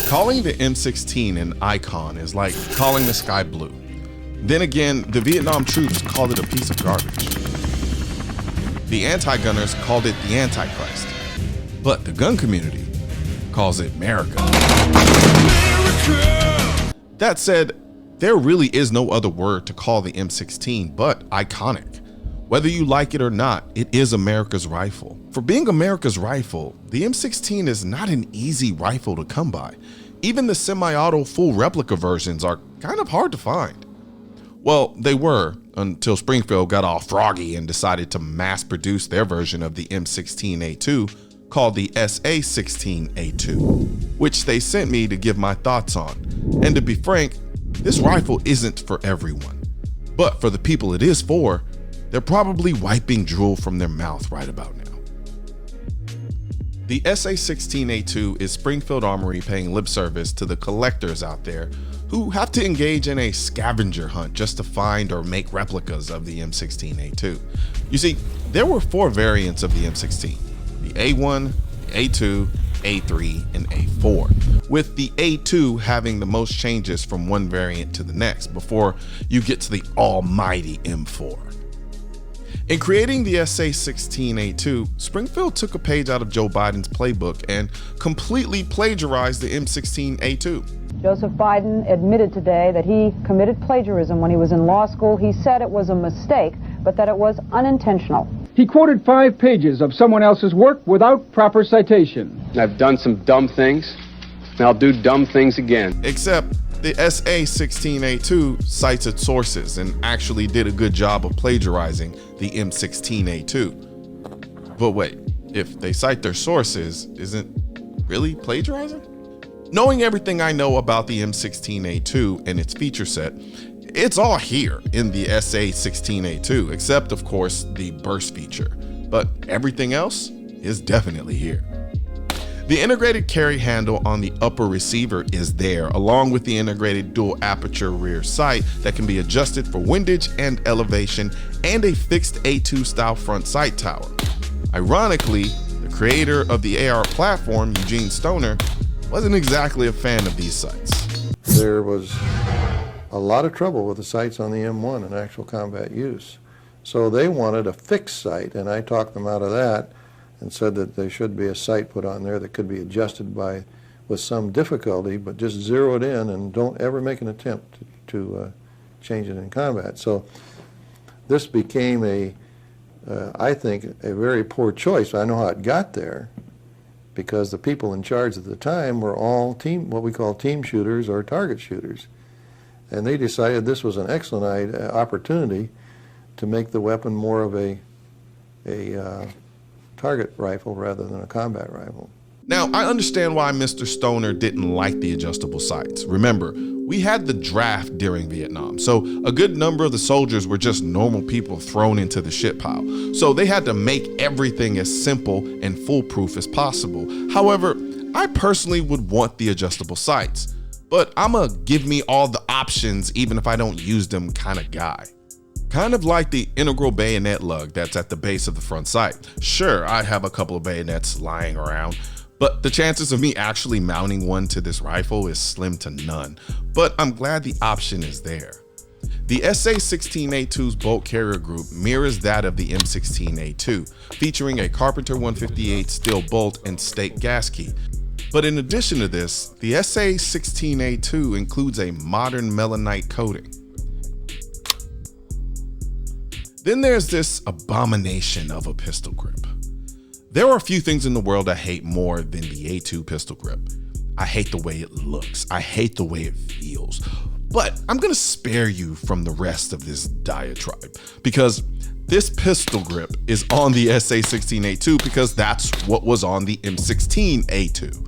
Calling the M16 an icon is like calling the sky blue. Then again, the Vietnam troops called it a piece of garbage. The anti-gunners called it the Antichrist. But the gun community calls it Merica. That said, there really is no other word to call the M16 but iconic. Whether you like it or not, it is America's rifle. For being America's rifle, the M16 is not an easy rifle to come by. Even the semi-auto full replica versions are kind of hard to find. Well, they were until Springfield got all froggy and decided to mass produce their version of the M16 A2 called the SA-16 A2, which they sent me to give my thoughts on. And to be frank, this rifle isn't for everyone. But for the people it is for, they're probably wiping drool from their mouth right about now. The SA-16 A2 is Springfield Armory paying lip service to the collectors out there who have to engage in a scavenger hunt just to find or make replicas of the M16 A2. You see, there were 4 variants of the M16, the A1, the A2, A3, and A4, with the A2 having the most changes from one variant to the next before you get to the almighty M4. In creating the SA-16 A2, Springfield took a page out of Joe Biden's playbook and completely plagiarized the M16 A2. Joseph Biden admitted today that he committed plagiarism when he was in law school. He said it was a mistake, but that it was unintentional. He quoted 5 pages of someone else's work without proper citation. I've done some dumb things, and I'll do dumb things again. Except the SA-16 A2 cites its sources and actually did a good job of plagiarizing the M16 A2. But wait, if they cite their sources, isn't really plagiarizing? Knowing everything I know about the M16 A2 and its feature set, it's all here in the SA-16 A2, except of course the burst feature, but everything else is definitely here. The integrated carry handle on the upper receiver is there, along with the integrated dual aperture rear sight that can be adjusted for windage and elevation, and a fixed A2 style front sight tower. Ironically, the creator of the AR platform, Eugene Stoner, wasn't exactly a fan of these sights. There was a lot of trouble with the sights on the M1 in actual combat use. So they wanted a fixed sight, and I talked them out of that and said that there should be a sight put on there that could be adjusted with some difficulty, but just zero it in and don't ever make an attempt to change it in combat. So this became I think, a very poor choice. I know how it got there, because the people in charge at the time were all what we call team shooters or target shooters. And they decided this was an excellent opportunity to make the weapon more of a target rifle rather than a combat rifle. Now, I understand why Mr. Stoner didn't like the adjustable sights. Remember, we had the draft during Vietnam, so a good number of the soldiers were just normal people thrown into the shit pile. So they had to make everything as simple and foolproof as possible. However, I personally would want the adjustable sights, but I'm a give me all the options even if I don't use them kind of guy. Kind of like the integral bayonet lug that's at the base of the front sight. Sure, I have a couple of bayonets lying around, but the chances of me actually mounting one to this rifle is slim to none, but I'm glad the option is there. The SA-16 A2's bolt carrier group mirrors that of the M16 A2, featuring a Carpenter 158 steel bolt and stake gas key. But in addition to this, the SA-16 A2 includes a modern melanite coating. Then there's this abomination of a pistol grip. There are a few things in the world I hate more than the A2 pistol grip. I hate the way it looks. I hate the way it feels. But I'm gonna spare you from the rest of this diatribe, because this pistol grip is on the SA-16 A2 because that's what was on the M16 A2.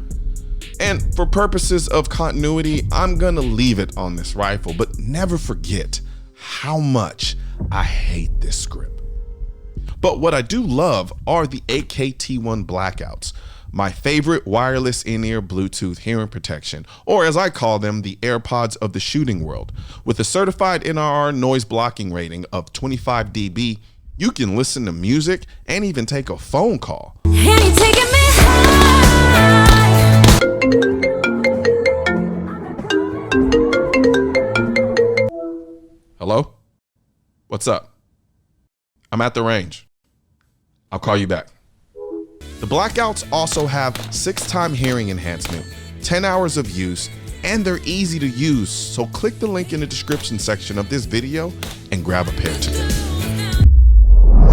And for purposes of continuity, I'm gonna leave it on this rifle, but never forget how much I hate this grip. But what I do love are the AKT1 Blackouts, my favorite wireless in-ear Bluetooth hearing protection, or as I call them, the AirPods of the shooting world. With a certified NRR noise blocking rating of 25 dB, you can listen to music and even take a phone call. What's up? I'm at the range. I'll call you back. The Blackouts also have 6-time hearing enhancement, 10 hours of use, and they're easy to use, so click the link in the description section of this video and grab a pair today.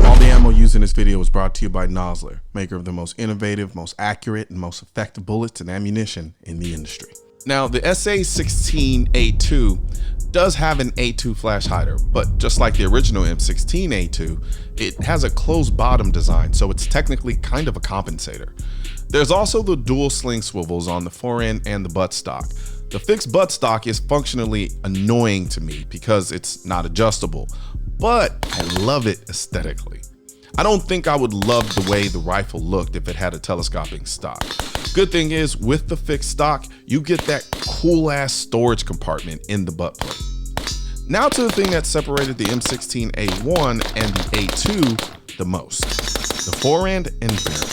All the ammo used in this video was brought to you by Noir, maker of the most innovative, most accurate, and most effective bullets and ammunition in the industry. Now, the SA-16 A2 does have an A2 flash hider, but just like the original M16 A2, it has a closed bottom design, so it's technically kind of a compensator. There's also the dual sling swivels on the forend and the buttstock. The fixed buttstock is functionally annoying to me because it's not adjustable, but I love it aesthetically. I don't think I would love the way the rifle looked if it had a telescoping stock. Good thing is, with the fixed stock, you get that cool ass storage compartment in the butt plate. Now to the thing that separated the M16 A1 and the A2 the most, the forend and barrel.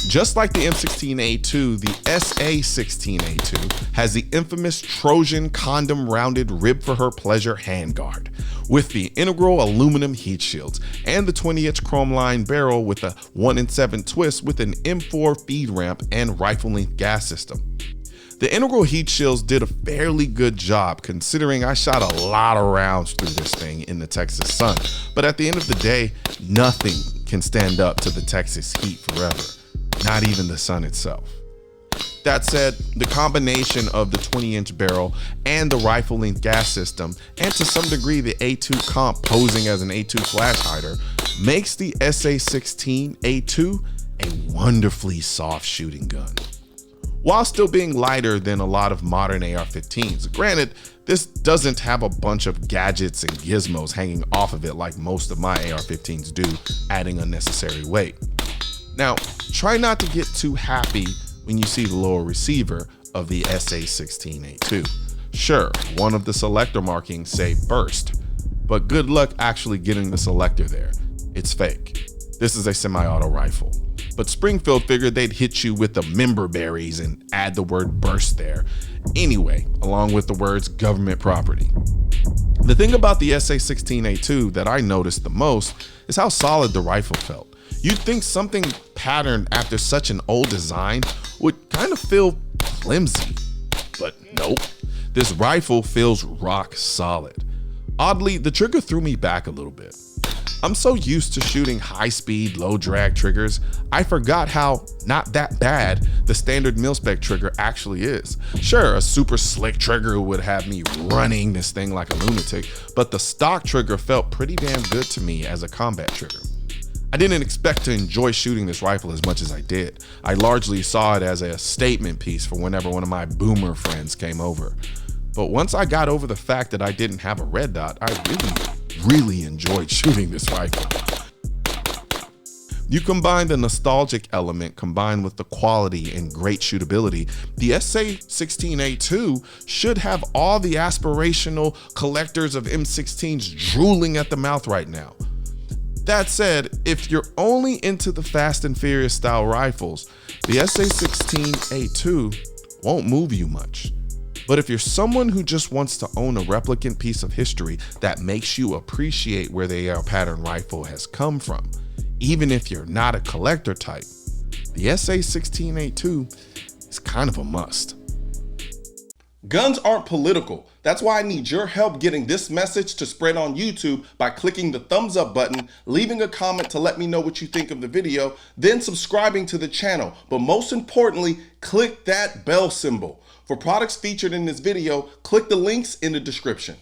Just like the M16 A2, the SA-16 A2 has the infamous Trojan condom rounded rib for her pleasure handguard with the integral aluminum heat shields and the 20-inch chrome line barrel with a 1-in-7 twist with an M4 feed ramp and rifle length gas system. The integral heat shields did a fairly good job considering I shot a lot of rounds through this thing in the Texas sun, but at the end of the day, nothing can stand up to the Texas heat forever. Not even the sun itself. That said, the combination of the 20-inch barrel and the rifle length gas system, and to some degree the A2 comp posing as an A2 flash hider, makes the SA-16 A2 a wonderfully soft shooting gun. While still being lighter than a lot of modern AR-15s. Granted, this doesn't have a bunch of gadgets and gizmos hanging off of it like most of my AR-15s do, adding unnecessary weight. Now, try not to get too happy when you see the lower receiver of the SA-16 A2. Sure, one of the selector markings say burst, but good luck actually getting the selector there. It's fake. This is a semi-auto rifle. But Springfield figured they'd hit you with the member berries and add the word burst there. Anyway, along with the words government property. The thing about the SA-16 A2 that I noticed the most is how solid the rifle felt. You'd think something patterned after such an old design would kind of feel flimsy, but nope. This rifle feels rock solid. Oddly, the trigger threw me back a little bit. I'm so used to shooting high-speed, low-drag triggers, I forgot how not that bad the standard mil-spec trigger actually is. Sure, a super slick trigger would have me running this thing like a lunatic, but the stock trigger felt pretty damn good to me as a combat trigger. I didn't expect to enjoy shooting this rifle as much as I did. I largely saw it as a statement piece for whenever one of my boomer friends came over. But once I got over the fact that I didn't have a red dot, I really enjoyed shooting this rifle. You combine the nostalgic element combined with the quality and great shootability, the SA-16 A2 should have all the aspirational collectors of M16s drooling at the mouth right now. That said, if you're only into the Fast and Furious style rifles, the SA-16 A2 won't move you much. But if you're someone who just wants to own a replicant piece of history that makes you appreciate where the AR pattern rifle has come from, even if you're not a collector type, the SA-16 A2 is kind of a must. Guns aren't political. That's why I need your help getting this message to spread on YouTube by clicking the thumbs up button, leaving a comment to let me know what you think of the video, then subscribing to the channel. But most importantly, click that bell symbol. For products featured in this video, click the links in the description.